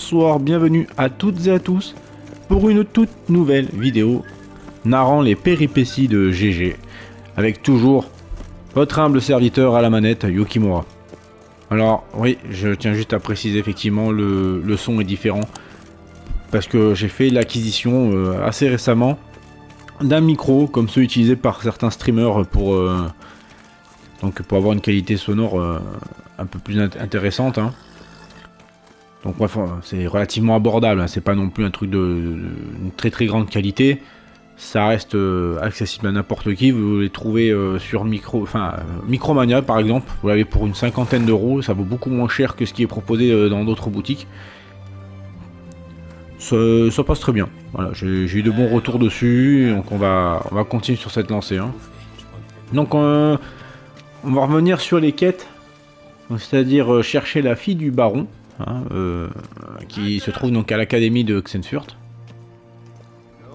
bonsoir, bienvenue à toutes et à tous pour une toute nouvelle vidéo narrant les péripéties de GG, avec toujours votre humble serviteur à la manette, Yukimura. Alors oui, je tiens juste à préciser effectivement le son est différent, parce que j'ai fait l'acquisition assez récemment d'un micro comme ceux utilisés par certains streamers pour avoir une qualité sonore un peu plus intéressante. Hein. Donc bref, c'est relativement abordable, hein. C'est pas non plus un truc de très très grande qualité. Ça reste accessible à n'importe qui. Vous les trouvez sur Micromania par exemple. Vous l'avez pour une cinquantaine d'euros. Ça vaut beaucoup moins cher que ce qui est proposé dans d'autres boutiques. Ça passe très bien. Voilà, j'ai eu de bons retours dessus. Donc on va continuer sur cette lancée. Hein. Donc on va revenir sur les quêtes. C'est-à-dire chercher la fille du baron. Hein, qui se trouve donc à l'académie de Xenfurt,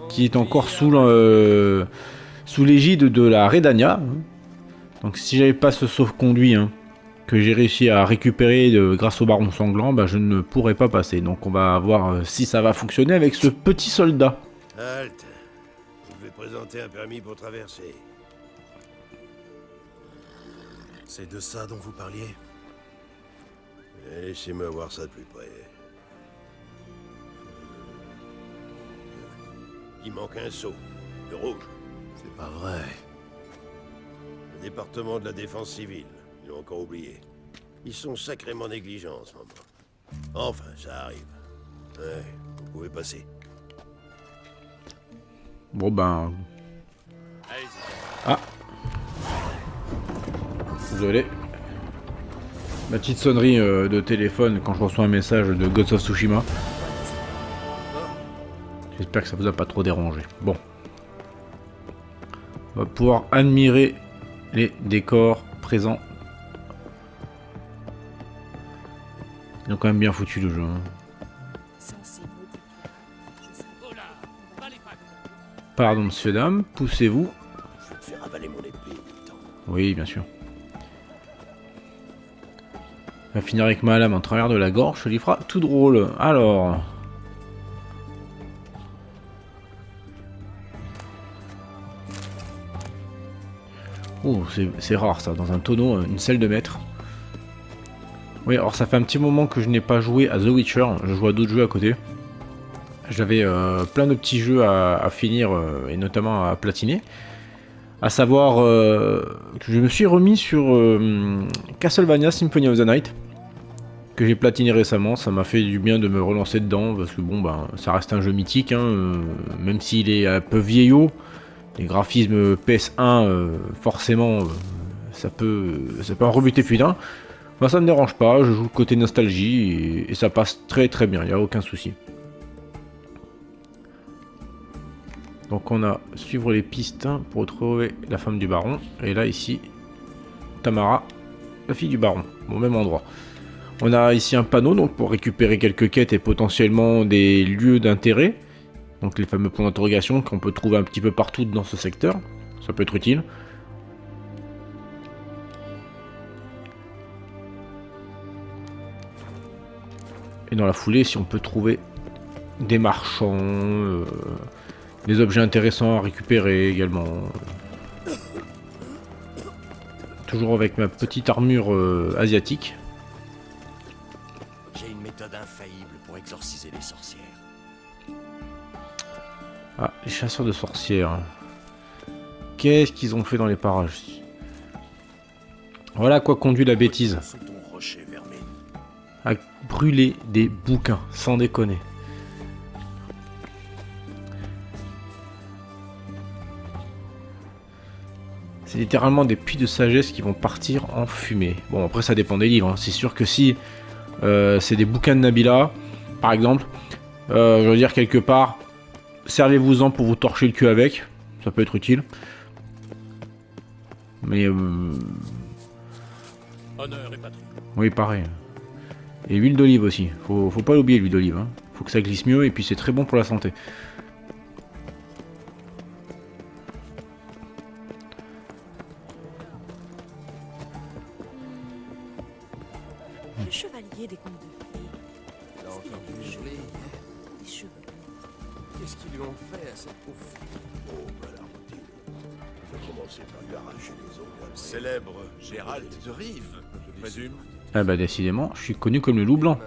qui est encore sous l'égide de la Redania. Donc si j'avais pas ce sauf-conduit que j'ai réussi à récupérer grâce au baron sanglant, bah, je ne pourrais pas passer. Donc on va voir si ça va fonctionner avec ce petit soldat. Halte. Vous devez présenter un permis pour traverser. C'est de ça dont vous parliez? Laissez-moi voir ça de plus près. Il manque un sceau, le rouge. C'est pas vrai. Le département de la défense civile, ils l'ont encore oublié. Ils sont sacrément négligents en ce moment. Enfin, ça arrive. Ouais, vous pouvez passer. Bon ben... Ah. Désolé. Ma petite sonnerie de téléphone quand je reçois un message de Ghost of Tsushima. J'espère que ça vous a pas trop dérangé. Bon. On va pouvoir admirer les décors présents. Ils ont quand même bien foutu le jeu. Hein. Pardon, monsieur, dame, poussez-vous. Je vais te faire avaler mon épée. Oui, bien sûr. On va finir avec ma lame en travers de la gorge, ça lui fera tout drôle. Alors... Oh, c'est rare ça, dans un tonneau, une selle de maître. Oui, alors ça fait un petit moment que je n'ai pas joué à The Witcher, je joue à d'autres jeux à côté. J'avais plein de petits jeux à finir, et notamment à platiner. À savoir que je me suis remis sur Castlevania Symphony of the Night, que j'ai platiné récemment. Ça m'a fait du bien de me relancer dedans, parce que bon, ben, ça reste un jeu mythique, hein, même s'il est un peu vieillot. Les graphismes PS1, forcément, ça peut en rebuter plus d'un. Moi, ça me dérange pas, je joue le côté nostalgie, et ça passe très très bien, il n'y a aucun souci. Donc on a suivre les pistes pour retrouver la femme du baron. Et là ici, Tamara, la fille du baron, au même endroit. On a ici un panneau donc pour récupérer quelques quêtes et potentiellement des lieux d'intérêt. Donc les fameux points d'interrogation qu'on peut trouver un petit peu partout dans ce secteur. Ça peut être utile. Et dans la foulée, si on peut trouver des marchands... des objets intéressants à récupérer également. Toujours avec ma petite armure asiatique. J'ai une méthode infaillible pour exorciser les sorcières. Ah, les chasseurs de sorcières. Qu'est-ce qu'ils ont fait dans les parages? Voilà quoi conduit la bêtise. Sous ton rocher, vermine. À brûler des bouquins, sans déconner. C'est littéralement des puits de sagesse qui vont partir en fumée. Bon, après ça dépend des livres. Hein. C'est sûr que si c'est des bouquins de Nabila, par exemple, je veux dire quelque part, servez-vous-en pour vous torcher le cul avec. Ça peut être utile. Mais... Honneur et patrie. oui, pareil. Et huile d'olive aussi. Faut pas l'oublier, l'huile d'olive. Hein. Faut que ça glisse mieux et puis c'est très bon pour la santé. Le chevalier des contes de fées. Là, entendu, Qu'est-ce qu'ils lui ont fait à cette pauvre fille? Oh, bah la routine. Il faut commencer par lui arracher les ongles. Célèbre Gérald de Rive, je présume. Ah bah décidément, je suis connu comme le loup blanc.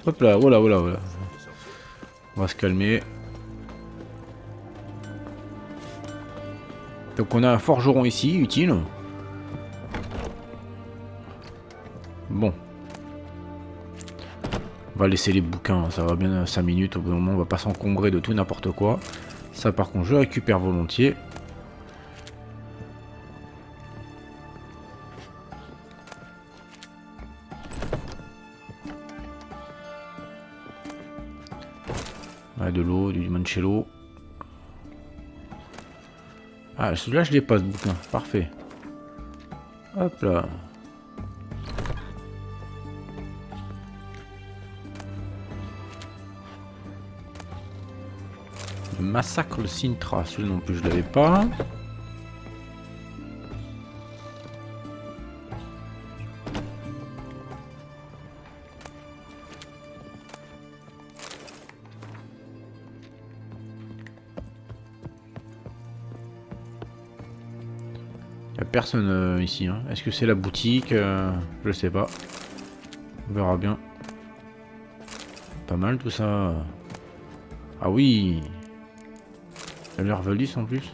Hop là, voilà, voilà, voilà. On va se calmer. Donc on a un forgeron ici, utile. Bon. On va laisser les bouquins, ça va bien 5 minutes, au bout d'un moment on va pas s'encombrer de tout n'importe quoi. Ça par contre je récupère volontiers. Ouais, de l'eau, du limoncello. Ah, celui-là je l'ai pas ce bouquin, parfait. Hop là. Le massacre de Sintra, celui-là non plus je l'avais pas. Il n'y a personne ici. Hein. Est-ce que c'est la boutique je sais pas. On verra bien. Pas mal tout ça. Ah oui. Il a l'air velis en plus.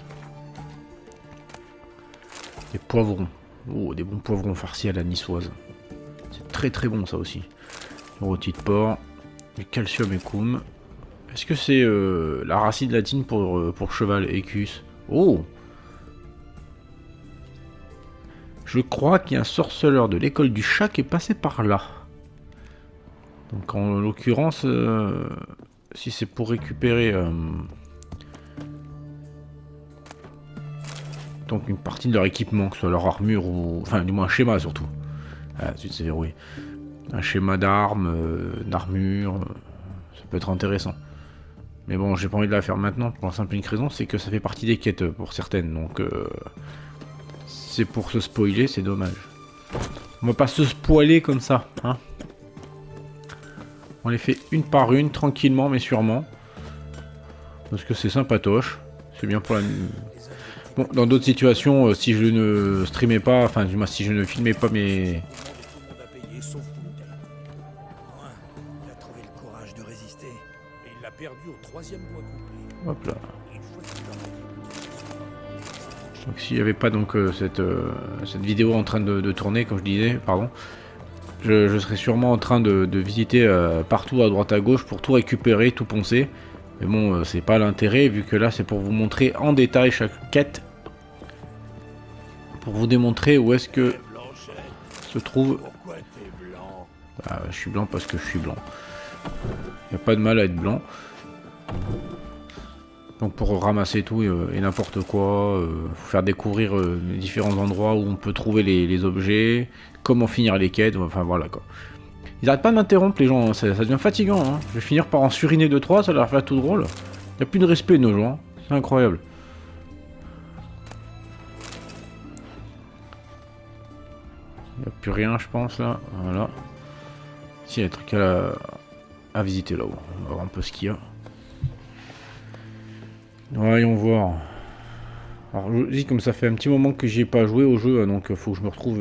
Des poivrons. Oh, des bons poivrons farcis à la niçoise. C'est très très bon ça aussi. Le rôti de porc. Du calcium écum. Est-ce que c'est la racine latine pour cheval, Equus? Oh! Je crois qu'il y a un sorceleur de l'école du chat qui est passé par là. Donc en l'occurrence, si c'est pour récupérer donc une partie de leur équipement, que ce soit leur armure ou... Enfin du moins un schéma surtout. Ah, c'est verrouillé. Un schéma d'armes, d'armure, ça peut être intéressant. Mais bon, j'ai pas envie de la faire maintenant pour la simple et unique raison, c'est que ça fait partie des quêtes pour certaines, donc c'est pour se spoiler, c'est dommage. On va pas se spoiler comme ça, hein. On les fait une par une, tranquillement mais sûrement. Parce que c'est sympatoche. C'est bien pour la... Bon, dans d'autres situations, si je ne streamais pas, enfin du moins si je ne filmais pas mes... Il a trouvé le courage de résister. Et il l'a perdu au 3e mois complet. Hop là. Une fois qu'il aura Donc s'il n'y avait pas donc cette vidéo en train de tourner, comme je disais, pardon, je serais sûrement en train de visiter partout à droite à gauche pour tout récupérer, tout poncer. Mais bon, c'est pas l'intérêt, vu que là c'est pour vous montrer en détail chaque quête. Pour vous démontrer où est-ce que se trouve... Pourquoi t'es blanc? Bah, je suis blanc parce que je suis blanc. Il n'y a pas de mal à être blanc. Donc pour ramasser tout et n'importe quoi, faut faire découvrir les différents endroits où on peut trouver les objets, comment finir les quêtes, enfin voilà quoi. Ils arrêtent pas de m'interrompre les gens, hein, ça devient fatigant. Hein. Je vais finir par en suriner 2-3, ça leur fait tout drôle. Il n'y a plus de respect de nos gens, c'est incroyable. Il n'y a plus rien je pense là, voilà. Si, il y a des trucs à visiter là-haut, on va voir un peu ce qu'il y a. Voyons voir. Alors je dis comme ça fait un petit moment que j'ai pas joué au jeu, donc faut que je me retrouve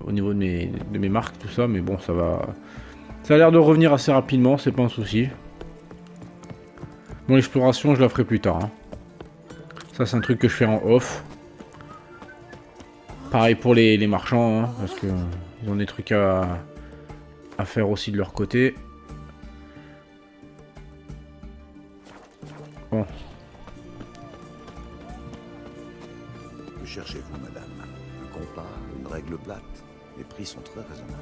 au niveau de mes marques, tout ça, mais bon ça va. Ça a l'air de revenir assez rapidement, c'est pas un souci. Bon l'exploration je la ferai plus tard. Hein. Ça c'est un truc que je fais en off. Pareil pour les marchands, hein, parce que ils ont des trucs à faire aussi de leur côté. Bon. Que cherchez-vous, madame? Un compas, une règle plate? Les prix sont très raisonnables.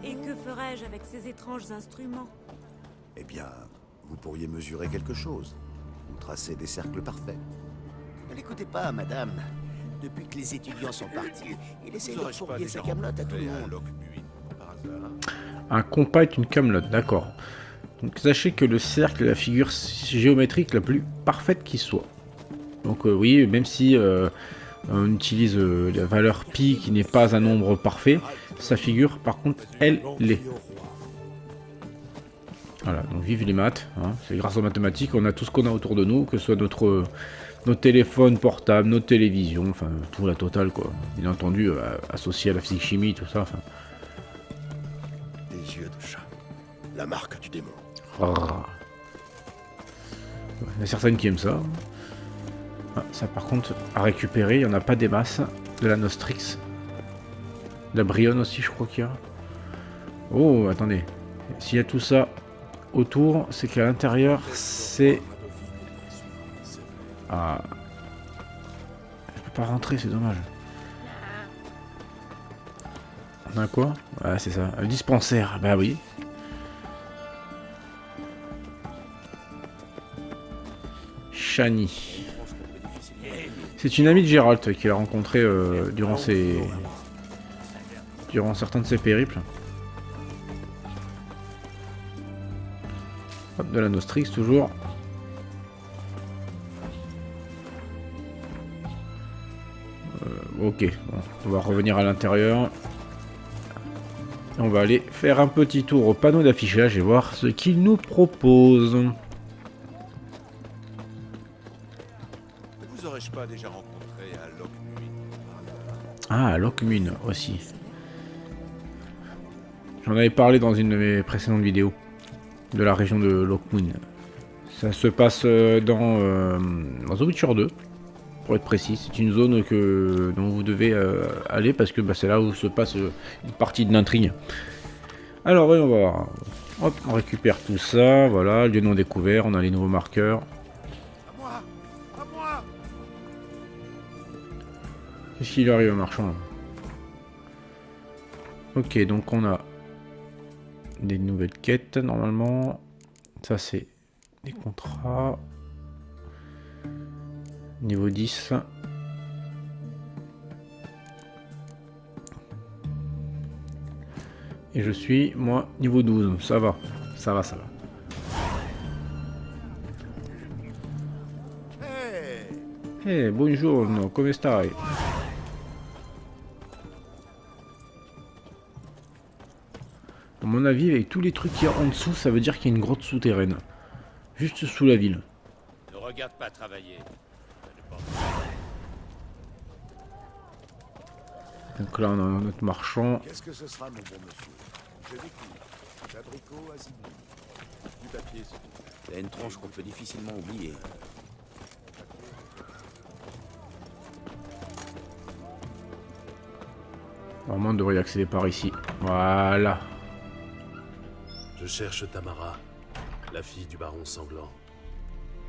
Et que ferais-je avec ces étranges instruments? Eh bien, vous pourriez mesurer quelque chose, ou tracer des cercles parfaits. Ne l'écoutez pas, madame. Depuis que les étudiants sont partis, il essaie de fourguer sa camelote à tout le monde. Un compas est une camelote, d'accord. Donc sachez que le cercle est la figure géométrique la plus parfaite qui soit. Donc oui, même si on utilise la valeur pi qui n'est pas un nombre parfait, sa figure par contre elle l'est. Voilà, donc vive les maths. Hein. C'est grâce aux mathématiques qu'on a tout ce qu'on a autour de nous, que ce soit nos téléphones portables, nos télévisions, enfin tout la totale quoi. Bien entendu, associé à la physique-chimie, tout ça. Enfin. Des yeux de chat. La marque du démon. Il y en a certaines qui aiment ça. Ah, ça par contre, à récupérer, il n'y en a pas des masses. De la Nostrix. De la Brionne aussi, je crois qu'il y a. Oh, attendez. S'il y a tout ça autour, c'est qu'à l'intérieur, c'est... Ah. Je peux pas rentrer, c'est dommage. On a quoi? Ah, c'est ça. Un dispensaire. Bah oui. Shani. C'est une amie de Geralt qu'il a rencontrée durant certains de ses périples. Hop, de la Nostrix toujours. Ok, bon, on va revenir à l'intérieur. On va aller faire un petit tour au panneau d'affichage et voir ce qu'il nous propose. Vous aurais-je pas déjà rencontré à Lockmuir? Ah, Lockmuir aussi. J'en avais parlé dans une de mes précédentes vidéos. De la région de Lockmuir. Ça se passe dans The Witcher 2. Pour être précis, c'est une zone dont vous devez aller parce que c'est là où se passe une partie de l'intrigue. Alors oui, on va voir. Hop, on récupère tout ça, voilà, lieu non découvert, on a les nouveaux marqueurs. À moi! À moi! Qu'est-ce qu'il arrive au marchand? Ok, donc on a des nouvelles quêtes normalement. Ça c'est des contrats. Niveau 10. Et je suis, moi, niveau 12. Ça va. Ça va, ça va. Hey, buongiorno, come stai? À mon avis, avec tous les trucs qu'il y a en dessous, ça veut dire qu'il y a une grotte souterraine. Juste sous la ville. Ne regarde pas travailler. Donc là, on a notre marchand. Qu'est-ce que ce sera, mon bon monsieur? Je découvre. D'abricot à Zibou. Du papier, s'il vous plaît. C'est une tronche qu'on peut difficilement oublier. Normalement, on devrait y accéder par ici. Voilà. Je cherche Tamara, la fille du baron sanglant.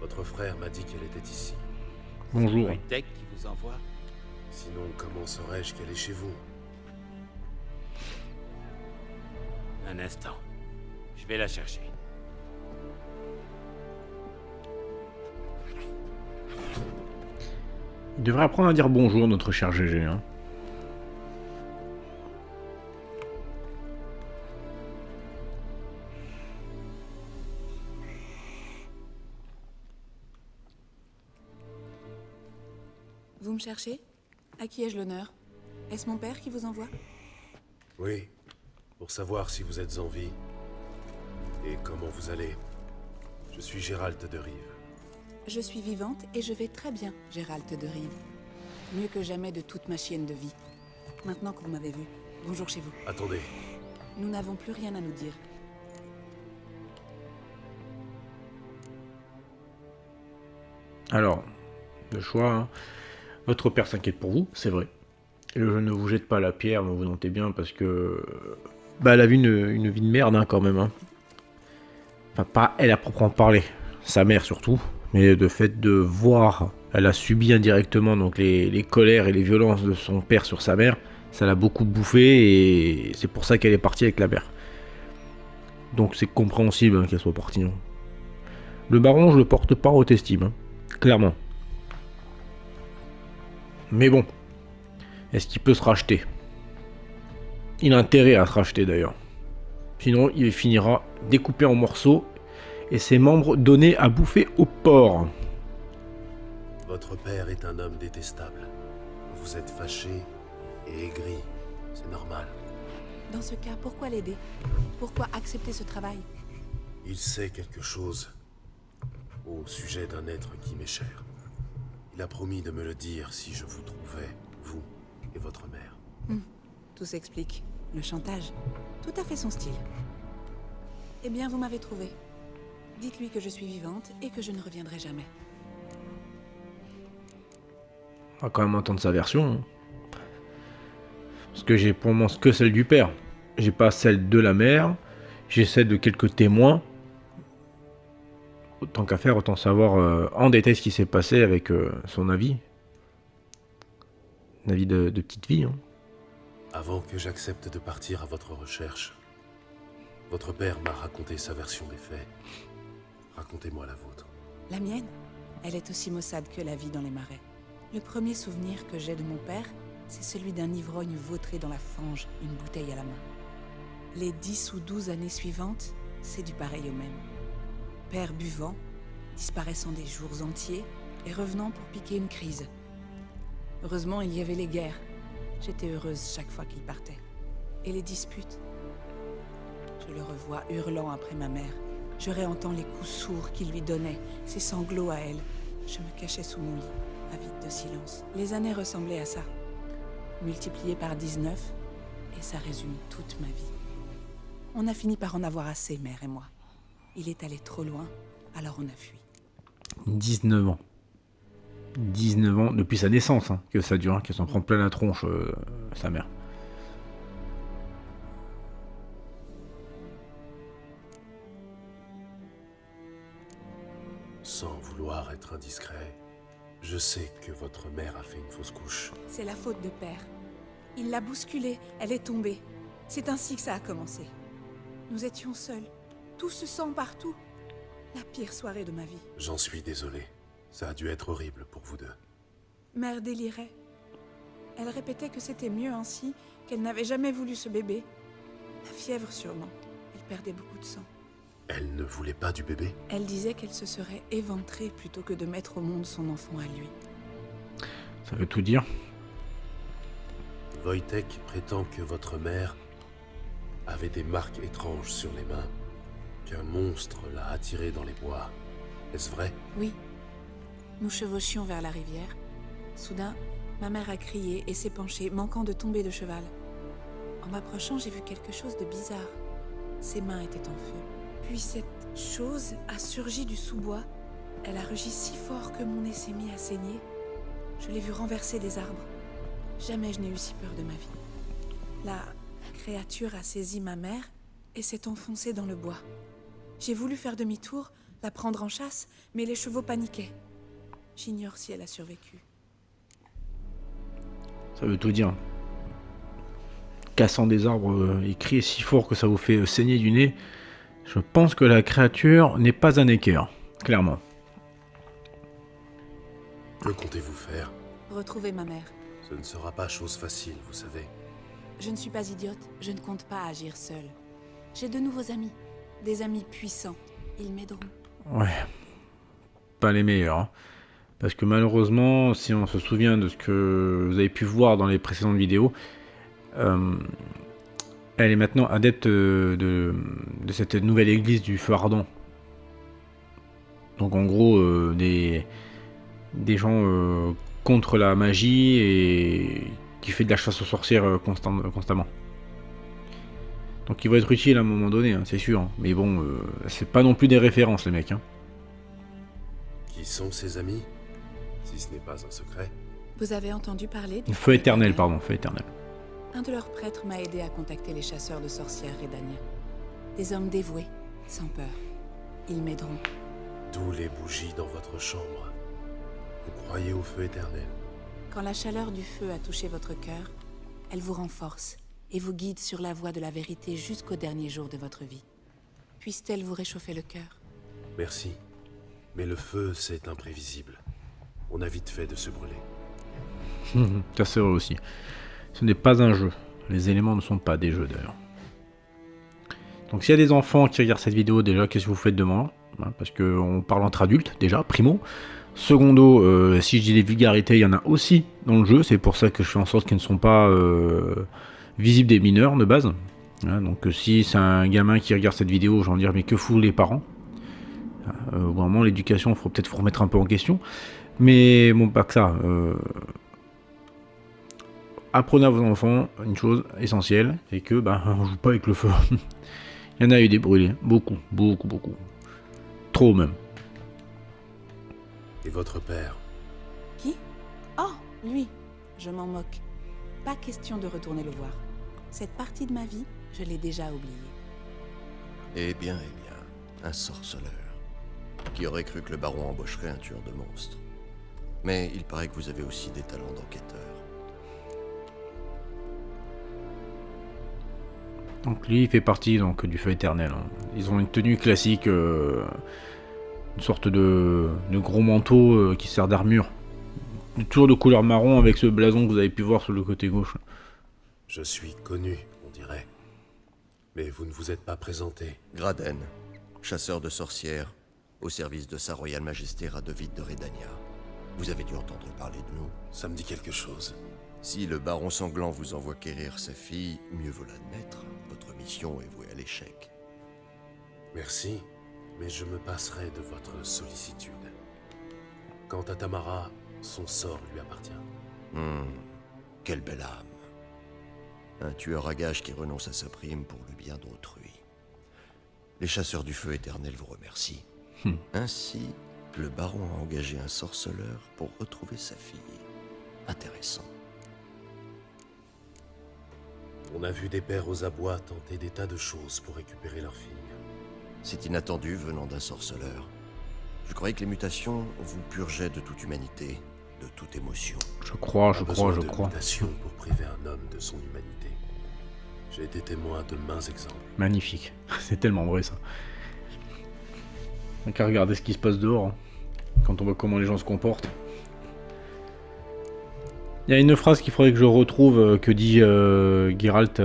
Votre frère m'a dit qu'elle était ici. Bonjour. Tech qui vous envoie. Sinon, comment saurais-je qu'elle est chez vous? Un instant. Je vais la chercher. Il devrait apprendre à dire bonjour, notre cher GG. Hein. Vous me cherchez? À qui ai-je l'honneur? Est-ce mon père qui vous envoie? Oui, pour savoir si vous êtes en vie. Et comment vous allez. Je suis Gérald de Rive. Je suis vivante et je vais très bien, Gérald de Rive. Mieux que jamais de toute ma chienne de vie. Maintenant que vous m'avez vu, bonjour chez vous. Attendez, Nous n'avons plus rien à nous dire. Alors, le choix. Hein. Votre père s'inquiète pour vous, c'est vrai. Et je ne vous jette pas la pierre, mais vous notez bien, parce que... Bah, elle a vu une vie de merde, hein, quand même. Hein. Enfin, pas elle à proprement parler. Sa mère, surtout. Mais de fait de voir... Elle a subi indirectement donc les colères et les violences de son père sur sa mère. Ça l'a beaucoup bouffé, et c'est pour ça qu'elle est partie avec la mère. Donc c'est compréhensible hein, qu'elle soit partie. Hein. Le baron, je le porte pas en haute estime. Hein. Clairement. Mais bon, est-ce qu'il peut se racheter? Il a intérêt à se racheter d'ailleurs. Sinon, il finira découpé en morceaux et ses membres donnés à bouffer au porc. votre père est un homme détestable. Vous êtes fâché et aigri. C'est normal. Dans ce cas, pourquoi l'aider? Pourquoi accepter ce travail? Il sait quelque chose au sujet d'un être qui m'est cher. Il a promis de me le dire si je vous trouvais, vous et votre mère. Tout s'explique. Le chantage. Tout à fait son style. Eh bien, vous m'avez trouvé. Dites-lui que je suis vivante et que je ne reviendrai jamais. On va quand même entendre sa version. Hein. Parce que j'ai pour moi que celle du père. J'ai pas celle de la mère. J'ai celle de quelques témoins. Autant qu'à faire, autant savoir en détail ce qui s'est passé avec son avis. Un avis de petite vie. Hein. Avant que j'accepte de partir à votre recherche, votre père m'a raconté sa version des faits. Racontez-moi la vôtre. La mienne, elle est aussi maussade que la vie dans les marais. Le premier souvenir que j'ai de mon père, c'est celui d'un ivrogne vautré dans la fange, une bouteille à la main. Les 10 ou 12 années suivantes, c'est du pareil au même. Père buvant, disparaissant des jours entiers et revenant pour piquer une crise. Heureusement, il y avait les guerres. J'étais heureuse chaque fois qu'il partait. Et les disputes. Je le revois hurlant après ma mère. Je réentends les coups sourds qu'il lui donnait, ses sanglots à elle. Je me cachais sous mon lit, avide de silence. Les années ressemblaient à ça. Multipliées par 19, et ça résume toute ma vie. On a fini par en avoir assez, mère et moi. Il est allé trop loin, alors on a fui. 19 ans. 19 ans depuis sa naissance, hein, que ça dure, hein, qu'elle s'en prend plein la tronche, sa mère. Sans vouloir être indiscret, je sais que votre mère a fait une fausse couche. C'est la faute de père. Il l'a bousculée, elle est tombée. C'est ainsi que ça a commencé. Nous étions seuls. Tout se sent partout. La pire soirée de ma vie. J'en suis désolé. Ça a dû être horrible pour vous deux. Mère délirait. Elle répétait que c'était mieux ainsi, qu'elle n'avait jamais voulu ce bébé. La fièvre sûrement. Elle perdait beaucoup de sang. Elle ne voulait pas du bébé? Elle disait qu'elle se serait éventrée plutôt que de mettre au monde son enfant à lui. Ça veut tout dire. Wojtek prétend que votre mère avait des marques étranges sur les mains, qu'un monstre l'a attirée dans les bois. Est-ce vrai? Oui. Nous chevauchions vers la rivière. Soudain, ma mère a crié et s'est penchée, manquant de tomber de cheval. En m'approchant, j'ai vu quelque chose de bizarre. Ses mains étaient en feu. Puis cette chose a surgi du sous-bois. Elle a rugi si fort que mon nez s'est mis à saigner. Je l'ai vue renverser des arbres. Jamais je n'ai eu si peur de ma vie. La créature a saisi ma mère et s'est enfoncée dans le bois. J'ai voulu faire demi-tour, la prendre en chasse, mais les chevaux paniquaient. J'ignore si elle a survécu. Ça veut tout dire. Cassant des arbres et crier si fort que ça vous fait saigner du nez, je pense que la créature n'est pas un équerre, clairement. Que comptez-vous faire? Retrouver ma mère. Ce ne sera pas chose facile, vous savez. Je ne suis pas idiote, je ne compte pas agir seule. J'ai de nouveaux amis, des amis puissants. Ils m'aideront. Ouais, pas les meilleurs. Hein. Parce que malheureusement, si on se souvient de ce que vous avez pu voir dans les précédentes vidéos, elle est maintenant adepte de cette nouvelle église du feu ardent. Donc en gros, des gens contre la magie et qui fait de la chasse aux sorcières constamment. Donc il va être utile à un moment donné, hein, c'est sûr. Hein. Mais bon, c'est pas non plus des références les mecs. Hein. Qui sont ses amis? Si ce n'est pas un secret. Vous avez entendu parler du Feu éternel, pardon, feu éternel. Un de leurs prêtres m'a aidé à contacter les chasseurs de sorcières Redania. Des hommes dévoués, sans peur. Ils m'aideront. D'où les bougies dans votre chambre. Vous croyez au feu éternel? Quand la chaleur du feu a touché votre cœur, elle vous renforce et vous guide sur la voie de la vérité jusqu'au dernier jour de votre vie. Puisse-t-elle vous réchauffer le cœur? Merci. Mais le feu, c'est imprévisible. On a vite fait de se brûler. Ça c'est vrai aussi. Ce n'est pas un jeu. Les éléments ne sont pas des jeux d'ailleurs. Donc s'il y a des enfants qui regardent cette vidéo, déjà, qu'est-ce que vous faites demain? Parce qu'on parle entre adultes, déjà, primo. Secondo, si je dis des vulgarités, il y en a aussi dans le jeu. C'est pour ça que je fais en sorte qu'ils ne sont pas visibles des mineurs de base. Voilà, donc si c'est un gamin qui regarde cette vidéo, j'en dire mais que foutent les parents? Au bout d'un moment, l'éducation, il faut peut-être remettre un peu en question. Mais bon, pas que ça. Apprenez à vos enfants une chose essentielle, c'est que on joue pas avec le feu. Il y en a eu des brûlés, beaucoup. Trop même. Et votre père? Qui? Oh, lui. Je m'en moque. Pas question de retourner le voir. Cette partie de ma vie, je l'ai déjà oubliée. Eh bien, un sorceleur. Qui aurait cru que le baron embaucherait un tueur de monstres? Mais il paraît que vous avez aussi des talents d'enquêteur. Donc lui, il fait partie donc du feu éternel. Hein. Ils ont une tenue classique, une sorte de gros manteau qui sert d'armure. Toujours de couleur marron avec ce blason que vous avez pu voir sur le côté gauche. Je suis connu, on dirait. Mais vous ne vous êtes pas présenté. Graden, chasseur de sorcières, au service de Sa Royale Majesté Radovid de Redania. Vous avez dû entendre parler de nous. Ça me dit quelque chose. Si le baron sanglant vous envoie quérir sa fille, mieux vaut l'admettre. Votre mission est vouée à l'échec. Merci, mais je me passerai de votre sollicitude. Quant à Tamara, son sort lui appartient. Quelle belle âme. Un tueur à gages qui renonce à sa prime pour le bien d'autrui. Les chasseurs du feu éternel vous remercient. Ainsi, le baron a engagé un sorceleur pour retrouver sa fille. Intéressant. On a vu des pères aux abois tenter des tas de choses pour récupérer leur fille. C'est inattendu venant d'un sorceleur. Je croyais que les mutations vous purgeaient de toute humanité, de toute émotion. Je crois. Mutation pour priver un homme de son humanité. J'ai été témoin de mains exemples. Magnifique. C'est tellement vrai ça. On qu'à regarder ce qui se passe dehors. Hein. Quand on voit comment les gens se comportent. Il y a une phrase qu'il faudrait que je retrouve que dit Geralt.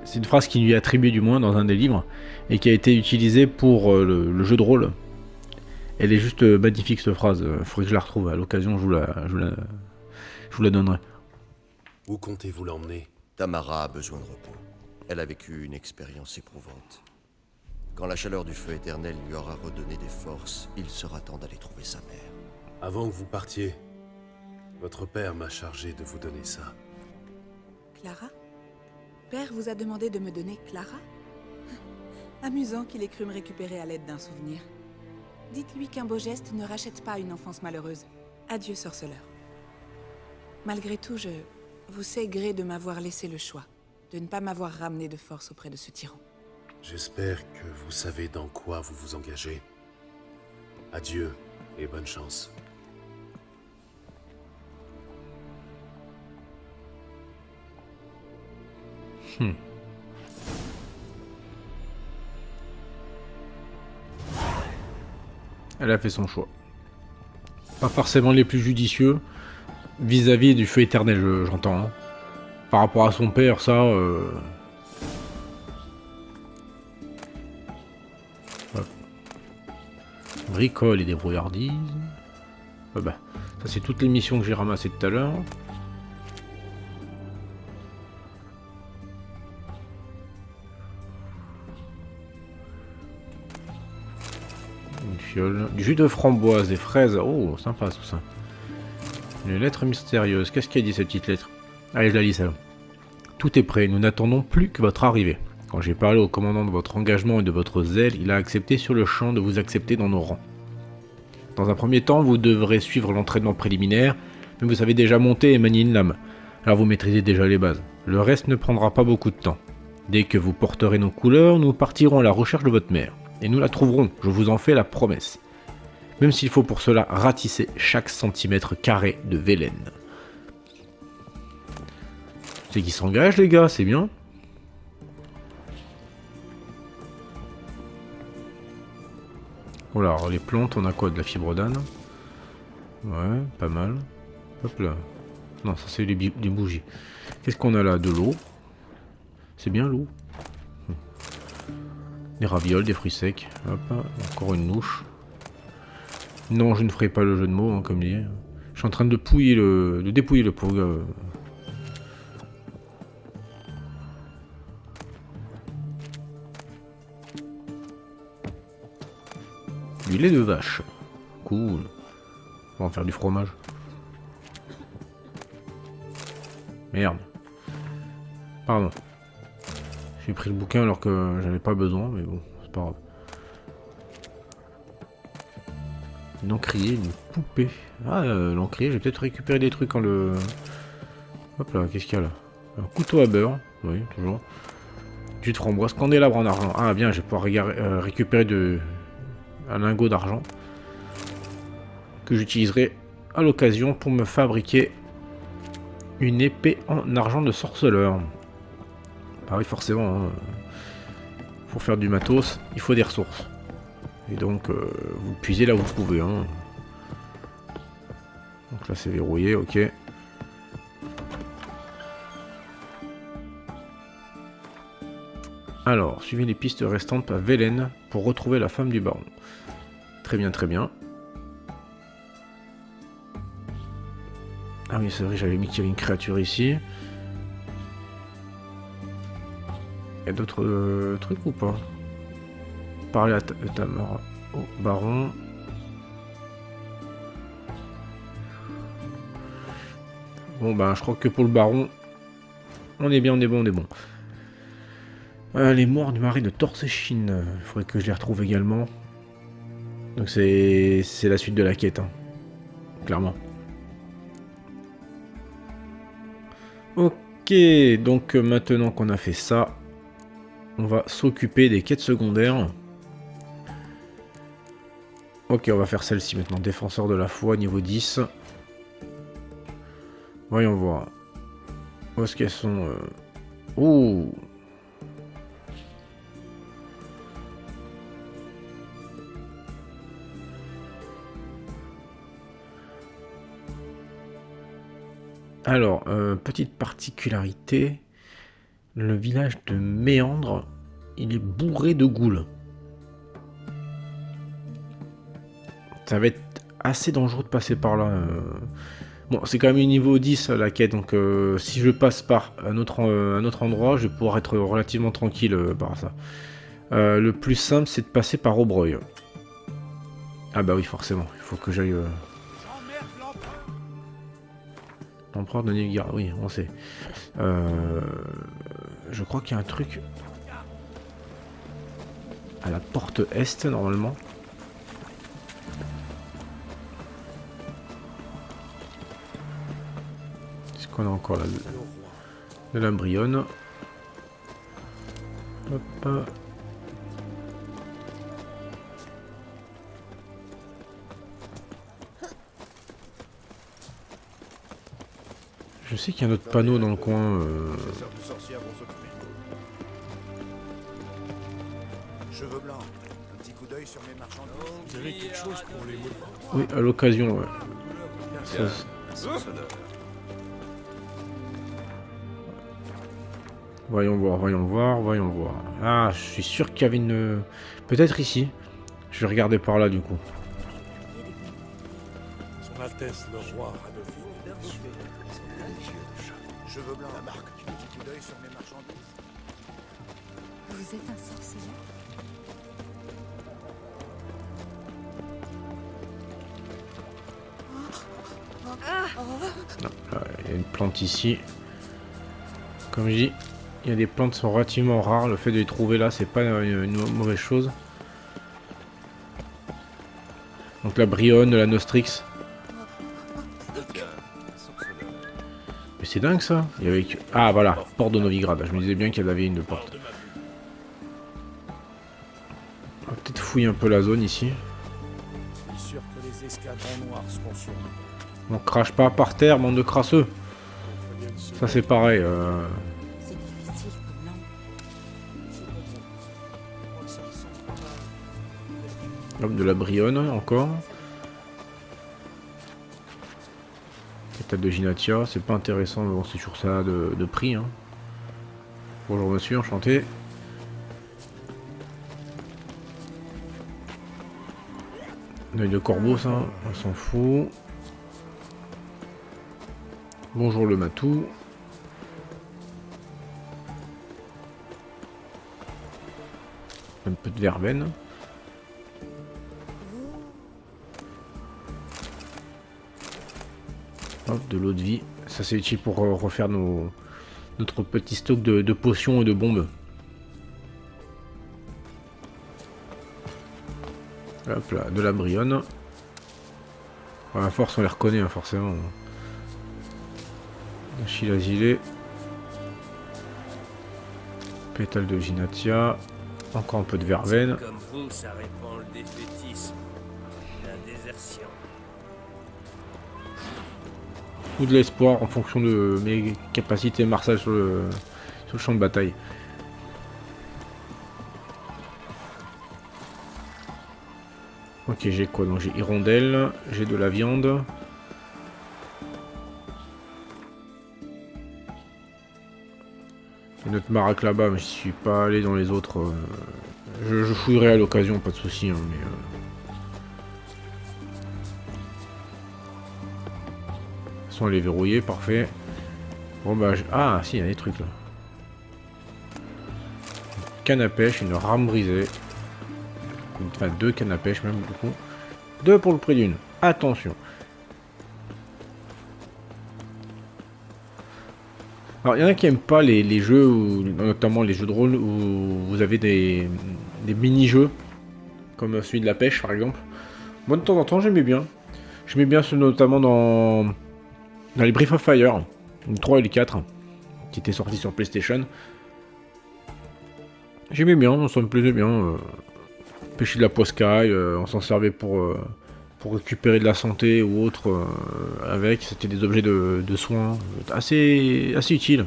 C'est une phrase qui lui est attribuée du moins dans un des livres et qui a été utilisée pour le jeu de rôle. Elle est juste magnifique cette phrase. Il faudrait que je la retrouve. À l'occasion, je vous la donnerai. Où comptez-vous l'emmener? Tamara a besoin de repos. Elle a vécu une expérience éprouvante. Quand la chaleur du feu éternel lui aura redonné des forces, il sera temps d'aller trouver sa mère. Avant que vous partiez, votre père m'a chargé de vous donner ça. Clara? Père vous a demandé de me donner Clara? Amusant qu'il ait cru me récupérer à l'aide d'un souvenir. Dites-lui qu'un beau geste ne rachète pas une enfance malheureuse. Adieu, sorceleur. Malgré tout, je vous sais gré de m'avoir laissé le choix, de ne pas m'avoir ramené de force auprès de ce tyran. J'espère que vous savez dans quoi vous vous engagez. Adieu et bonne chance. Elle a fait son choix. Pas forcément les plus judicieux vis-à-vis du feu éternel, j'entends. Hein. Par rapport à son père, ça... Bricole et débrouillardise. Ça c'est toutes les missions que j'ai ramassées tout à l'heure. Une fiole. Du jus de framboise, des fraises. Oh, sympa tout ça. Une lettre mystérieuse. Qu'est-ce qu'elle dit cette petite lettre? Allez, je la lis celle-là. Tout est prêt, nous n'attendons plus que votre arrivée. Quand j'ai parlé au commandant de votre engagement et de votre zèle, il a accepté sur le champ de vous accepter dans nos rangs. Dans un premier temps, vous devrez suivre l'entraînement préliminaire, mais vous savez déjà monter et manier une lame. Alors vous maîtrisez déjà les bases. Le reste ne prendra pas beaucoup de temps. Dès que vous porterez nos couleurs, nous partirons à la recherche de votre mère. Et nous la trouverons, je vous en fais la promesse. Même s'il faut pour cela ratisser chaque centimètre carré de Velen. C'est qui s'engage les gars, c'est bien. Voilà, alors les plantes, on a quoi? De la fibre d'âne. Ouais, pas mal. Hop là. Non, ça c'est des bougies. Qu'est-ce qu'on a là? De l'eau. C'est bien l'eau. Des ravioles, des fruits secs. Hop, encore une louche. Non, je ne ferai pas le jeu de mots, hein, comme dit. Je suis en train de dépouiller le pauvre gars. Du lait de vache. Cool. On va en faire du fromage. Merde. Pardon. J'ai pris le bouquin alors que j'avais pas besoin, mais bon, c'est pas grave. Une encrier, une poupée. Ah, l'encrier, j'ai peut-être récupéré des trucs en le... Hop là, qu'est-ce qu'il y a là? Un couteau à beurre, oui, toujours. Jus de framboise, candélabre en argent. Ah bien, je vais pouvoir récupérer un lingot d'argent que j'utiliserai à l'occasion pour me fabriquer une épée en argent de sorceleur. Ah oui, forcément, hein. Pour faire du matos, il faut des ressources. Et donc, vous puisez là où vous pouvez. Hein. Donc là, c'est verrouillé, ok. Alors, suivez les pistes restantes à Velen pour retrouver la femme du baron. Très bien, très bien. Ah oui, c'est vrai, j'avais mis qu'il y avait une créature ici. Il y a d'autres trucs ou pas? Parler à Tamara au baron. Bon bah je crois que pour le baron, on est bien, on est bon, on est bon. Les morts du marais de Torséchine, il faudrait que je les retrouve également. Donc c'est la suite de la quête, hein. Clairement. Ok, donc maintenant qu'on a fait ça, on va s'occuper des quêtes secondaires. Ok, on va faire celle-ci maintenant. Défenseur de la foi, niveau 10. Voyons voir. Où est-ce qu'elles sont Ouh. Alors, petite particularité. Le village de Méandre, il est bourré de ghouls. Ça va être assez dangereux de passer par là. Bon, c'est quand même une niveau 10 la quête, donc si je passe par un autre endroit, je vais pouvoir être relativement tranquille par ça. Le plus simple, c'est de passer par Aubreuil. Ah bah oui, forcément, il faut que j'aille... L'empereur de Nilfgaard, oui, on sait. Je crois qu'il y a un truc... à la porte est, normalement. Est-ce qu'on a encore là de la brionne? Hop. Je sais qu'il y a un autre panneau dans le coin. Cheveux blancs, un petit coup d'œil sur mes marchandises. Vous avez quelque chose pour les mots? Oui, à l'occasion, ouais. Voyons voir. Ah, je suis sûr qu'il y avait une... Peut-être ici. Je vais regarder par là, du coup. Son Altesse le roi Radoville. Cheveux blancs, la marque, tu veux un petit coup d'œil sur mes marchandises? Vous êtes un sorcier? Il y a une plante ici. Comme je dis, il y a des plantes qui sont relativement rares. Le fait de les trouver là, c'est pas une mauvaise chose. Donc la brionne, la nostrix. Mais c'est dingue ça. Il y avait... Ah voilà, porte de Novigrad. Je me disais bien qu'il y avait une porte. On va peut-être fouiller un peu la zone ici. Je suis sûr que les escadrons noirs seront sur nous. On crache pas par terre, bande de crasseux. Ça c'est pareil. C'est difficile comme langue. Hop, de la brionne encore. État de Ginatia, c'est pas intéressant, mais bon, c'est sur ça de prix. Hein. Bonjour monsieur, enchanté. Un œil de corbeau, ça, on s'en fout. Bonjour le matou. Un peu de verveine. Hop, de l'eau de vie. Ça c'est utile pour refaire notre petit stock de potions et de bombes. Hop là, de la brionne. À force on les reconnaît hein, forcément. Chilazilet. Pétale de Ginatia. Encore un peu de verveine. Comme vous, ça répand le défaitisme, la désertion. Ou de l'espoir en fonction de mes capacités martiales sur le champ de bataille. Ok, j'ai quoi? Donc j'ai hirondelle, j'ai de la viande. J'ai notre marac là-bas, mais je suis pas allé dans les autres. Je fouillerai à l'occasion, pas de soucis. Hein, mais elle est verrouillée, parfait. Bon bah ah si, il y a des trucs là. Une canne à pêche, une rame brisée. Enfin 2 cannes à pêche même du coup. 2 pour le prix d'une. Attention. Alors il y en a qui aiment pas les jeux, notamment les jeux de rôle où vous avez des mini-jeux. Comme celui de la pêche par exemple. Moi de temps en temps j'aimais bien. J'aimais bien ceux notamment dans les Breath of Fire, le 3 et le 4, qui étaient sortis sur PlayStation. J'aimais bien, ça me plaisait bien. Pêcher de la poiscaille, on s'en servait pour récupérer de la santé ou autre avec. C'était des objets de soins assez utiles.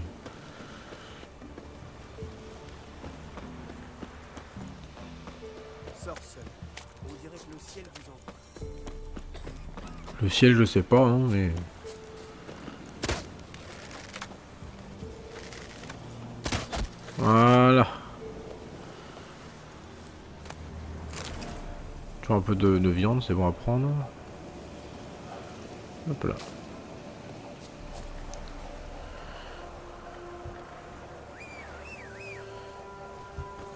Le ciel, je sais pas, hein, mais... Voilà. Toujours un peu de viande, c'est bon à prendre. Hop là.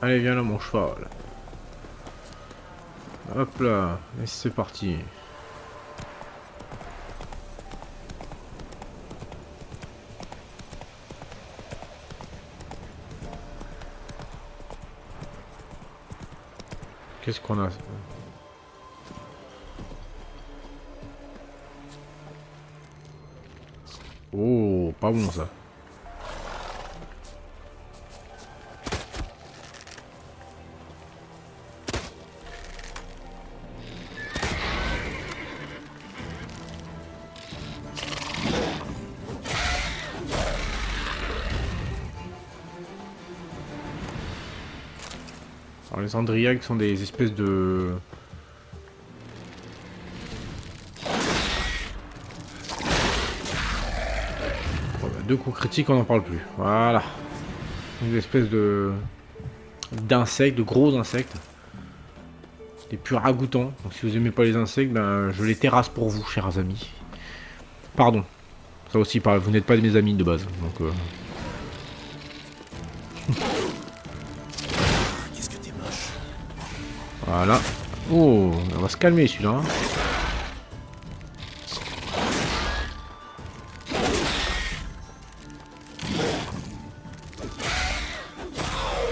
Allez, viens là mon cheval. Hop là, et c'est parti. Qu'est-ce qu'on a? Oh, pas bon ça. Alors les Andriaques sont des espèces de... Deux coups critiques, on n'en parle plus. Voilà. Une espèce de... d'insectes, de gros insectes. Des plus ragoûtants. Donc si vous aimez pas les insectes, ben je les terrasse pour vous, chers amis. Pardon. Ça aussi, vous n'êtes pas mes amis de base. Donc... Voilà. Oh, on va se calmer celui-là. Hein.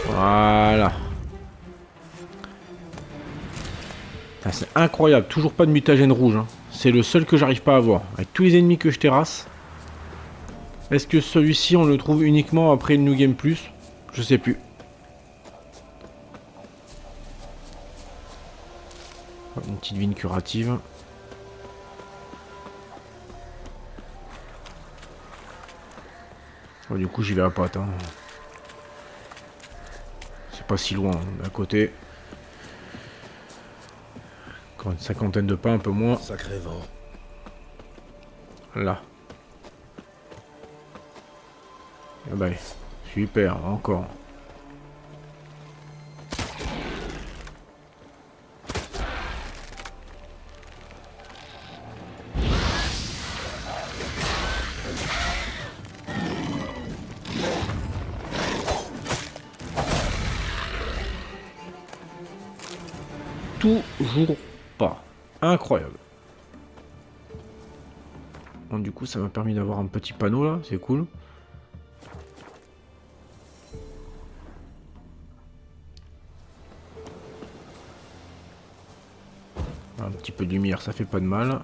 Voilà. C'est incroyable, toujours pas de mutagène rouge. Hein. C'est le seul que j'arrive pas à avoir. Avec tous les ennemis que je terrasse. Est-ce que celui-ci on le trouve uniquement après le New Game Plus? Je sais plus. Une petite vigne curative. Oh, du coup j'y vais à patte. Hein. C'est pas si loin, à côté. Encore une cinquantaine de pas, un peu moins. Sacré vent. Là. Ah bah, super, encore. Toujours pas. Incroyable. Bon, du coup, ça m'a permis d'avoir un petit panneau là, c'est cool. Un petit peu de lumière, ça fait pas de mal.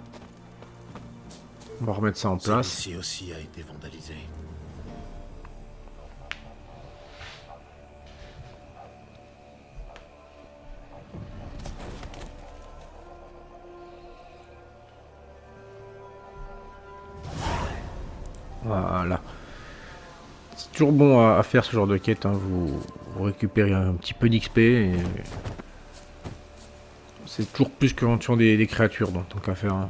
On va remettre ça en place. Celui-ci aussi a été vandalisé. Voilà. C'est toujours bon à faire ce genre de quête, hein. Vous récupérez un petit peu d'XP et c'est toujours plus qu'en tuant des créatures, donc tant qu'à faire. Hein.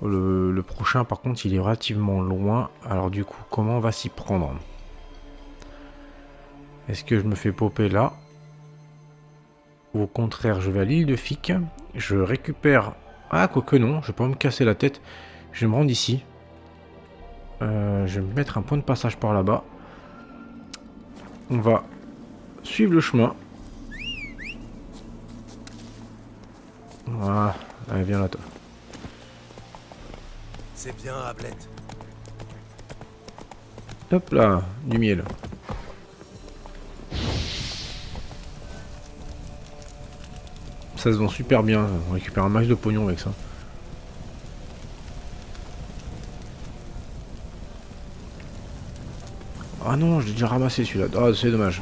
Le prochain par contre il est relativement loin, alors du coup comment on va s'y prendre? Est-ce que je me fais popper là? Ou au contraire je vais à l'île de Fic, je récupère... Ah quoique non, je vais pas me casser la tête, je vais me rendre ici. Je vais me mettre un point de passage par là-bas. On va suivre le chemin. Voilà, allez viens là toi. C'est bien, Hamlet. Hop là, du miel. Ça se vend super bien, on récupère un max de pognon avec ça. Ah non, je l'ai déjà ramassé celui-là. Ah, c'est dommage.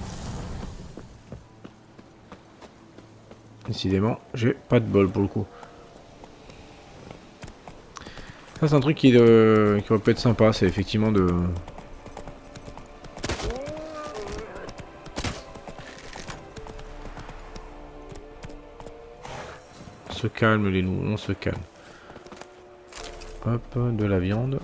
Décidément, j'ai pas de bol pour le coup. Ça, c'est un truc qui aurait pu être sympa, c'est effectivement de... On se calme les loups, on se calme. Hop, de la viande.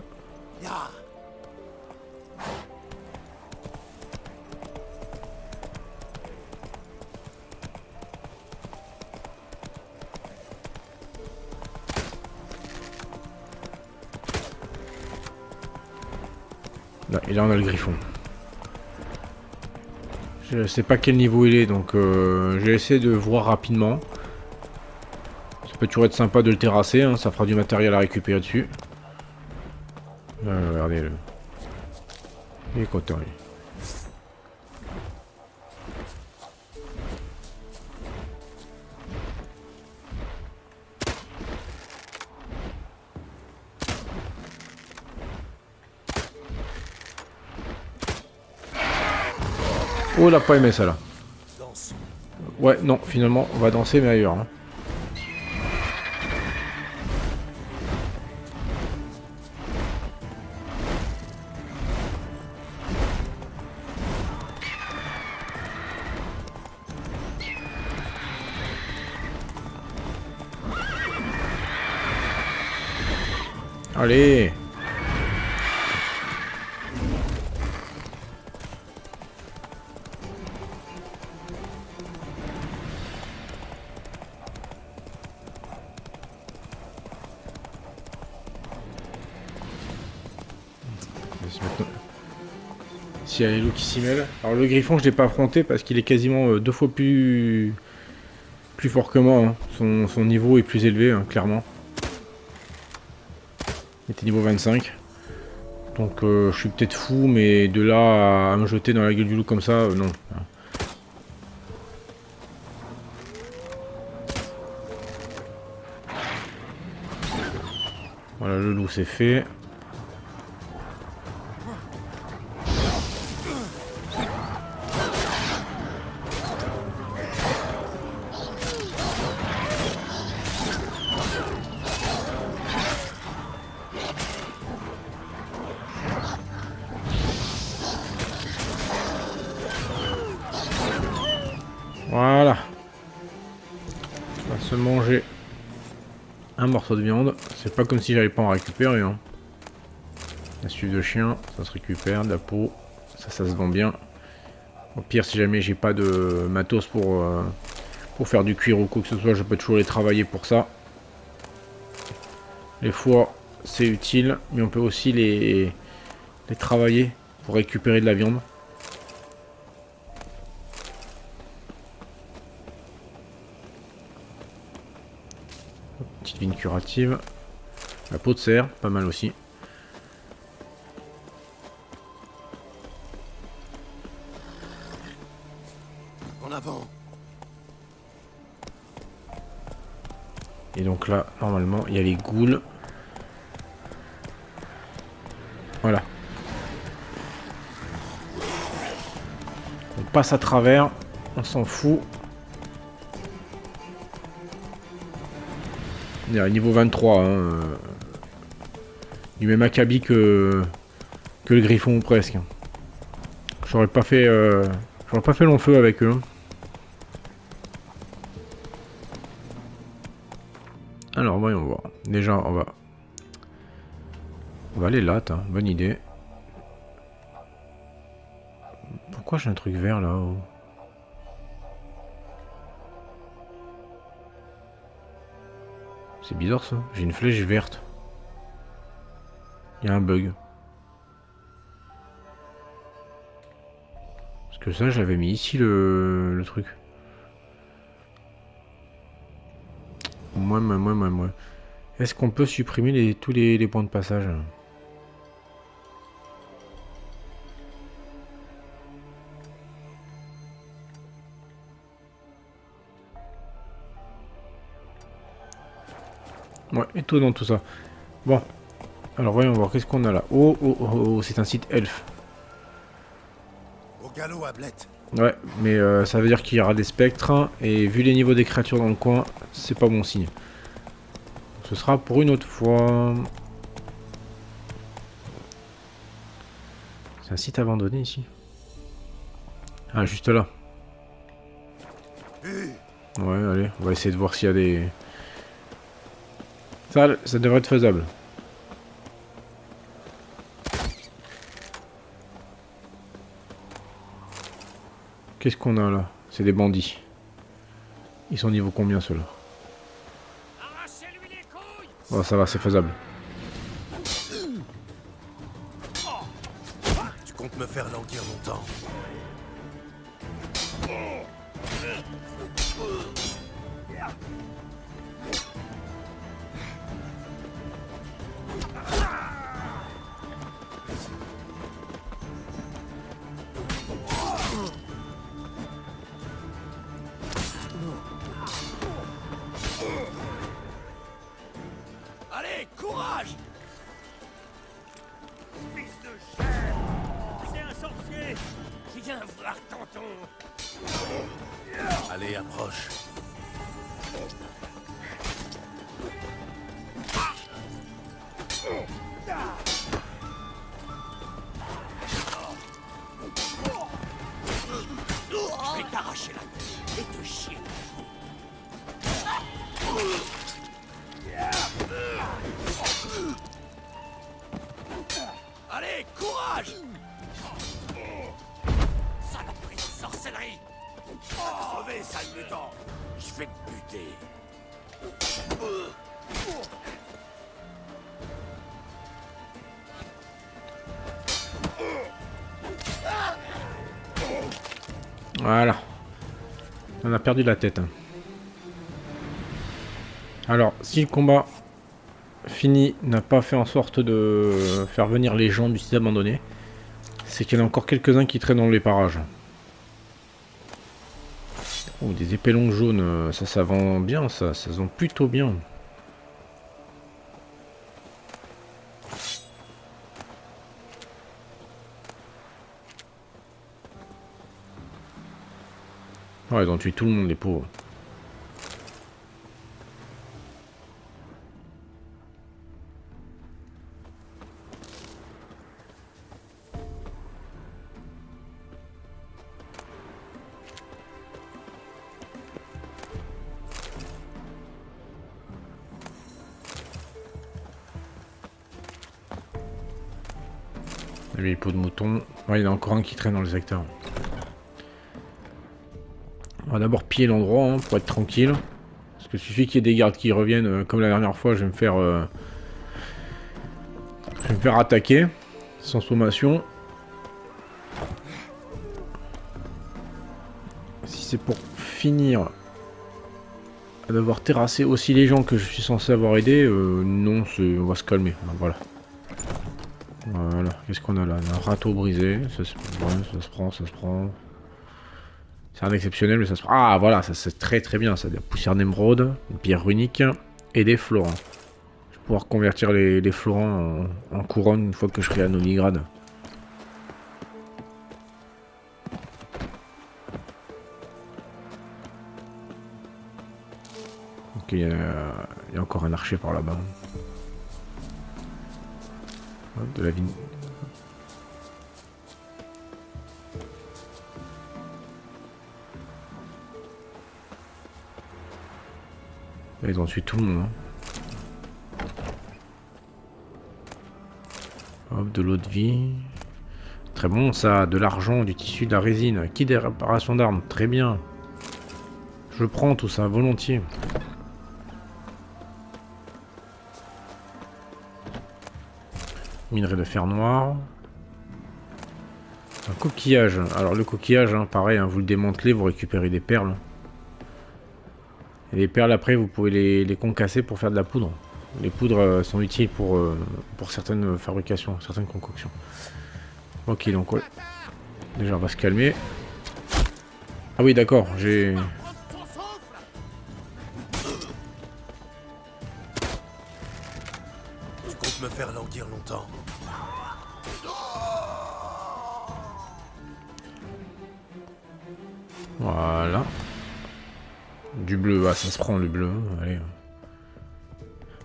Là, et là on a le griffon. Je sais pas quel niveau il est, donc j'ai essayé de voir rapidement. Ça peut toujours être sympa de le terrasser, hein, ça fera du matériel à récupérer dessus. Regardez-le. Il est content lui. Oh, il a pas aimé ça là. Ouais, non, finalement, on va danser mais ailleurs. Hein. Allez! S'il y a les loups qui s'y mêlent. Alors le griffon je l'ai pas affronté parce qu'il est quasiment 2 fois plus fort que moi. Hein. Son niveau est plus élevé, hein, clairement. Il était niveau 25. Donc je suis peut-être fou, mais de là à me jeter dans la gueule du loup comme ça, non. Voilà, le loup c'est fait. Voilà. On va se manger un morceau de viande. C'est pas comme si j'avais pas en récupérer. Hein. La suite de chien, ça se récupère. De la peau, ça se vend bien. Au pire, si jamais j'ai pas de matos pour faire du cuir ou quoi que ce soit, je peux toujours les travailler pour ça. Les foies, c'est utile, mais on peut aussi les travailler pour récupérer de la viande. Petite vigne curative. La peau de cerf, pas mal aussi. En avant. Et donc là, normalement, il y a les ghouls. Voilà. On passe à travers. On s'en fout. Il y a niveau 23. Hein, du même acabit que le griffon ou presque. J'aurais pas fait long feu avec eux. Alors voyons voir. Déjà on va aller là, bonne idée. Pourquoi j'ai un truc vert là-haut? C'est bizarre ça, j'ai une flèche verte. Il y a un bug. Parce que ça j'avais mis ici le truc. Moi. Est-ce qu'on peut supprimer tous les points de passage? Ouais, étonnant tout ça. Bon. Alors voyons voir, qu'est-ce qu'on a là? Oh, c'est un site elfe. Au galop, Ablette. Ouais, mais ça veut dire qu'il y aura des spectres, hein, et vu les niveaux des créatures dans le coin, c'est pas bon signe. Ce sera pour une autre fois. C'est un site abandonné ici. Ah, juste là. Ouais, allez, on va essayer de voir s'il y a des... Ça devrait être faisable. Qu'est-ce qu'on a là? C'est des bandits. Ils sont niveau combien ceux-là? Oh, ça va, c'est faisable. Tu comptes me faire languir longtemps? Allez, courage! Fils de chair! C'est un sorcier! Viens voir tonton! Allez, approche. Je vais t'arracher la tête et te chier! Allez, courage! Saloperie de sorcellerie! Crevez, sale mutant! Je vais te buter! Voilà. On a perdu la tête. Alors, si le combat fini n'a pas fait en sorte de faire venir les gens du site abandonné, c'est qu'il y en a encore quelques-uns qui traînent dans les parages. Oh, des épées longues jaunes, ça vend bien, ça se vend plutôt bien. Ouais, ils ont tué tout le monde, les pauvres. Les peaux de mouton. Ouais, il y en a encore un qui traîne dans le secteur. On va d'abord piller l'endroit hein, pour être tranquille. Parce que suffit qu'il y ait des gardes qui reviennent, comme la dernière fois, je vais me faire attaquer sans sommation. Si c'est pour finir d'avoir terrassé aussi les gens que je suis censé avoir aidé. Non, on va se calmer. Voilà. Voilà. Qu'est-ce qu'on a là? Un râteau brisé. Ça se prend, ça se prend. C'est un exceptionnel, mais ça se prend. Ah, voilà, ça c'est très très bien. Ça, de la poussière d'émeraude, une pierre runique et des florins. Je vais pouvoir convertir les florins en couronne une fois que je serai à Novigrad. Ok, il y a encore un archer par là-bas. De la vigne. Là, ils ont tué tout le monde. Hein. Hop, de l'eau de vie. Très bon ça, de l'argent, du tissu, de la résine. Kit des réparations d'armes, très bien. Je prends tout ça, volontiers. Minerai de fer noir. Un coquillage. Alors le coquillage, hein, pareil, hein, vous le démantelez, vous récupérez des perles. Et les perles après, vous pouvez les concasser pour faire de la poudre. Les poudres sont utiles pour certaines fabrications, certaines concoctions. Ok, donc ouais. Déjà, on va se calmer. Ah oui, d'accord, j'ai... Tu comptes me faire languir longtemps? Voilà. Du bleu, ah, ça se prend le bleu. Allez.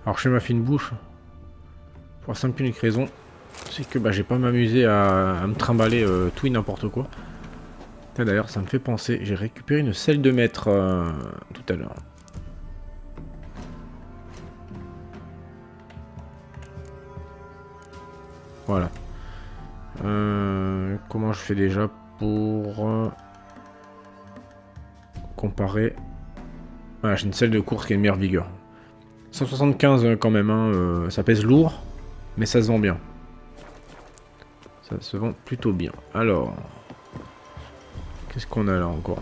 Alors chez ma fine bouche, pour la simple et unique raison, c'est que bah, j'ai pas m'amusé à me trimballer tout et n'importe quoi. D'ailleurs, ça me fait penser, j'ai récupéré une selle de maître tout à l'heure. Voilà. Comment je fais déjà pour comparer? Voilà, j'ai une selle de course qui a une meilleure vigueur. 175 quand même, hein, ça pèse lourd, mais ça se vend bien. Ça se vend plutôt bien. Alors, qu'est-ce qu'on a là encore?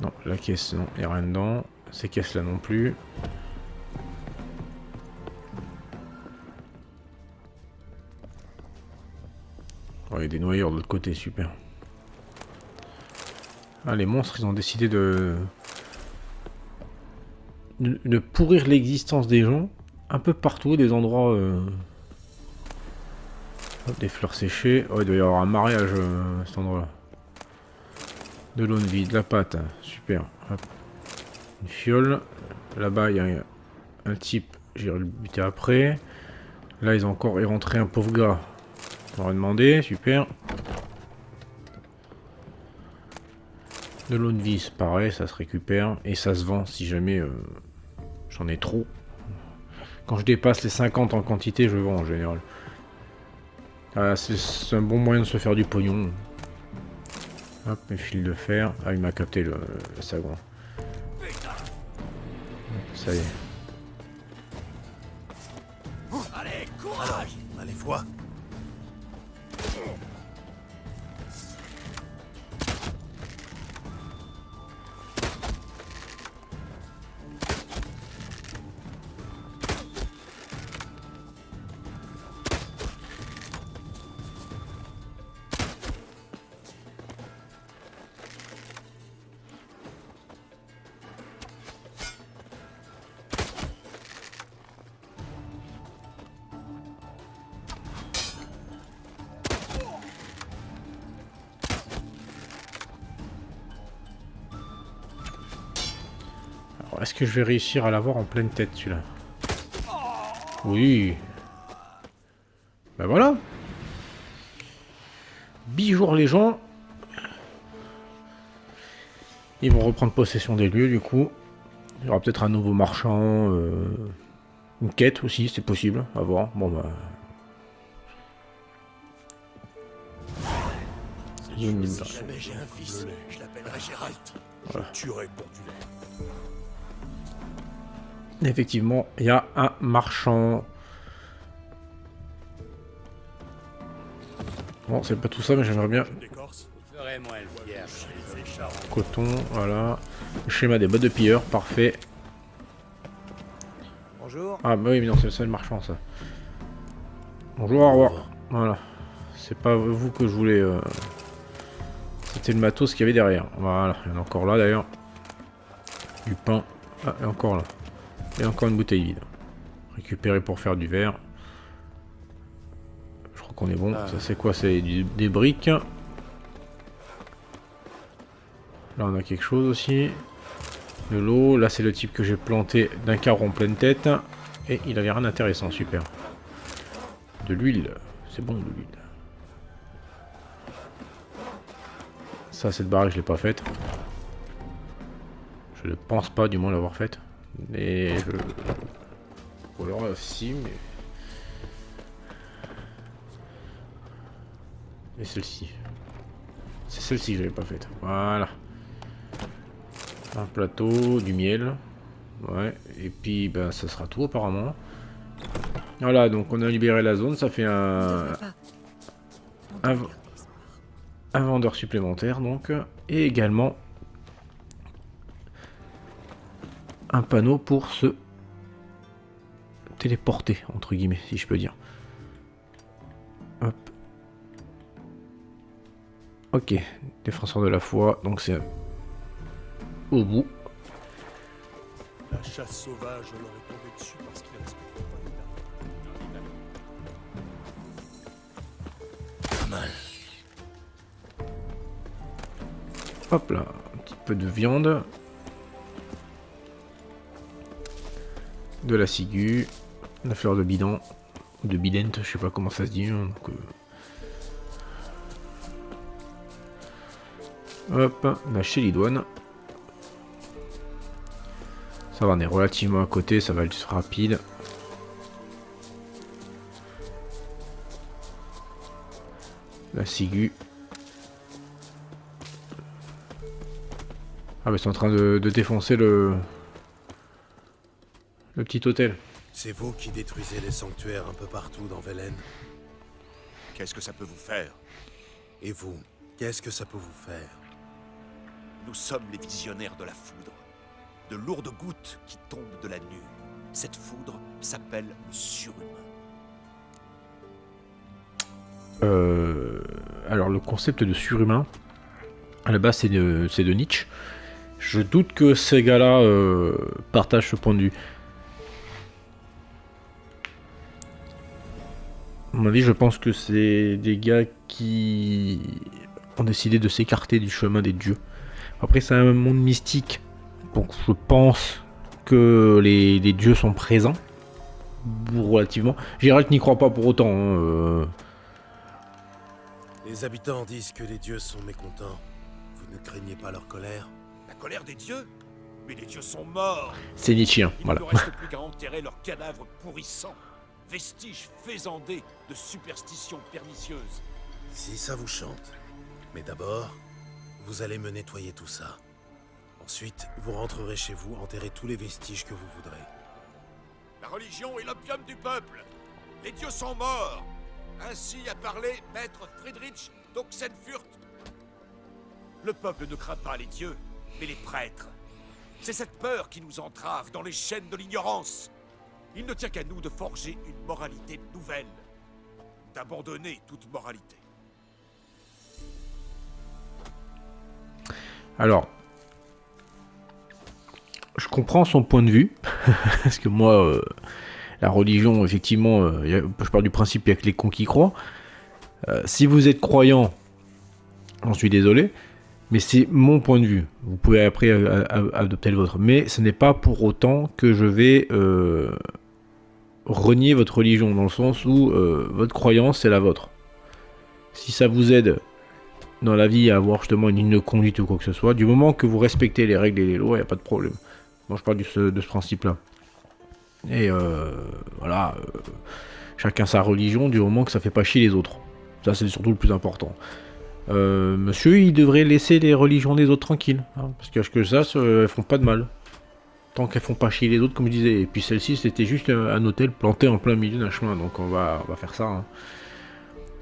Non, la caisse, non, il n'y a rien dedans. Ces caisses là non plus. Oh, il y a des noyeurs de l'autre côté, super. Ah, les monstres, ils ont décidé de pourrir l'existence des gens un peu partout, des endroits. Hop, des fleurs séchées. Oh, il doit y avoir un mariage à cet endroit-là. De l'eau de vie, de la pâte, super. Hop. Une fiole. Là-bas, il y a un type, j'irai le buter après. Là, ils ont encore rentré un pauvre gars. On va demander, super. De l'eau de vie, c'est pareil, ça se récupère et ça se vend si jamais j'en ai trop. Quand je dépasse les 50 en quantité, je vends en général. C'est un bon moyen de se faire du pognon. Hop, mes fils de fer. Ah, il m'a capté le sagouin. Ça y est. Allez, courage! Allez, vois! Est-ce que je vais réussir à l'avoir en pleine tête celui-là? Oui. Ben voilà. Bijour les gens. Ils vont reprendre possession des lieux du coup. Il y aura peut-être un nouveau marchand. Une quête aussi, c'est possible. À voir. Bon bah. Si jamais j'ai un fils, je l'appellerai Gérald. Voilà. Je tuerai pour du lait. Effectivement, il y a un marchand. Bon, c'est pas tout ça, mais j'aimerais bien Vous ferez moins le fier. coton, voilà. Le schéma des bottes de pilleurs, parfait. Bonjour. Ah bah oui, mais non, c'est le seul marchand, ça. Bonjour, au revoir. Voilà. C'est pas vous que je voulais... C'était le matos qu'il y avait derrière. Voilà, il y en a encore là, d'ailleurs. Du pain. Ah, et encore là. Et encore une bouteille vide. Récupérer pour faire du verre. Je crois qu'on est bon. Ça, c'est quoi? C'est des briques. Là, on a quelque chose aussi. De l'eau. Là, c'est le type que j'ai planté d'un carreau en pleine tête. Et il avait rien d'intéressant. Super. De l'huile. C'est bon, de l'huile. Ça, cette baraque, je l'ai pas faite. Je ne pense pas, du moins, l'avoir faite. Mais je... Ou alors, si, mais... Et celle-ci. C'est celle-ci que j'avais pas faite. Voilà. Un plateau, du miel. Ouais. Et puis, ben, ça sera tout, apparemment. Voilà, donc on a libéré la zone. Ça fait un vendeur supplémentaire, donc. Et également... un panneau pour se téléporter, entre guillemets, si je peux dire. Hop. Ok, défenseur de la foi, donc c'est au bout. La chasse sauvage leur est tombée dessus parce qu'ils respectent pas les Pas mal. Hop là, un petit peu de viande. De la ciguë, la fleur de bidon, ou de bidente, je sais pas comment ça se dit. Hein, donc, hop, la chélidoine. Ça va, on est relativement à côté, ça va être rapide. La ciguë. Ah mais c'est en train de défoncer le petit hôtel. C'est vous qui détruisez les sanctuaires un peu partout dans Velen. Qu'est-ce que ça peut vous faire? Et vous, qu'est-ce que ça peut vous faire? Nous sommes les visionnaires de la foudre. De lourdes gouttes qui tombent de la nue. Cette foudre s'appelle le surhumain. Alors le concept de surhumain, à la base c'est de Nietzsche. Je doute que ces gars-là partagent ce point de vue. À mon avis, je pense que c'est des gars qui ont décidé de s'écarter du chemin des dieux. Après, c'est un monde mystique, donc je pense que les dieux sont présents, relativement. Gérald n'y croit pas pour autant. Hein, Les habitants disent que les dieux sont mécontents. Vous ne craignez pas leur colère? La colère des dieux? Mais les dieux sont morts. C'est Nietzschien, Il voilà. ne reste plus qu'à enterrer leurs cadavres pourrissants. Vestiges faisandés de superstitions pernicieuses. Si ça vous chante. Mais d'abord, vous allez me nettoyer tout ça. Ensuite, vous rentrerez chez vous, enterrer tous les vestiges que vous voudrez. La religion est l'opium du peuple. Les dieux sont morts. Ainsi a parlé maître Friedrich d'Oxenfurt. Le peuple ne craint pas les dieux, mais les prêtres. C'est cette peur qui nous entrave dans les chaînes de l'ignorance. Il ne tient qu'à nous de forger une moralité nouvelle, d'abandonner toute moralité. Alors, je comprends son point de vue, parce que moi, la religion, effectivement, je pars du principe qu'il n'y a que les cons qui croient. Si vous êtes croyant, j'en suis désolé, mais c'est mon point de vue. Vous pouvez après adopter le vôtre, mais ce n'est pas pour autant que je vais renier votre religion, dans le sens où votre croyance, c'est la vôtre. Si ça vous aide dans la vie à avoir justement une ligne de conduite ou quoi que ce soit, du moment que vous respectez les règles et les lois, il n'y a pas de problème. Moi je parle de ce principe-là. Et voilà, chacun sa religion, du moment que ça fait pas chier les autres. Ça c'est surtout le plus important. Monsieur, il devrait laisser les religions des autres tranquilles, hein, parce que ça, elles font pas de mal. Tant qu'elles font pas chier les autres, comme je disais. Et puis celle-ci, c'était juste un hôtel planté en plein milieu d'un chemin, donc on va faire ça. Hein.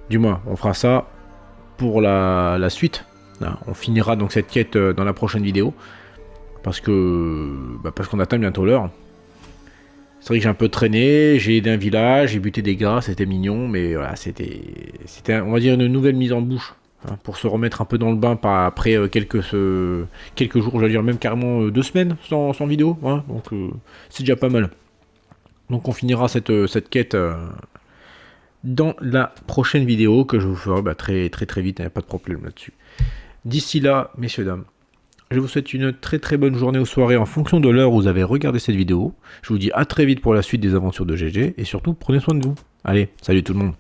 Du moins, on fera ça pour la suite. On finira donc cette quête dans la prochaine vidéo. Parce qu'on atteint bientôt l'heure. C'est vrai que j'ai un peu traîné, j'ai aidé un village, j'ai buté des gars, c'était mignon, mais voilà, c'était on va dire une nouvelle mise en bouche, hein, pour se remettre un peu dans le bain après quelques jours, j'allais dire même carrément 2 semaines sans vidéo, hein, donc c'est déjà pas mal. Donc on finira cette quête dans la prochaine vidéo que je vous ferai très vite, il n'y a pas de problème là-dessus. D'ici là, messieurs, dames, je vous souhaite une très bonne journée ou soirée en fonction de l'heure où vous avez regardé cette vidéo. Je vous dis à très vite pour la suite des aventures de GG et surtout prenez soin de vous. Allez, salut tout le monde.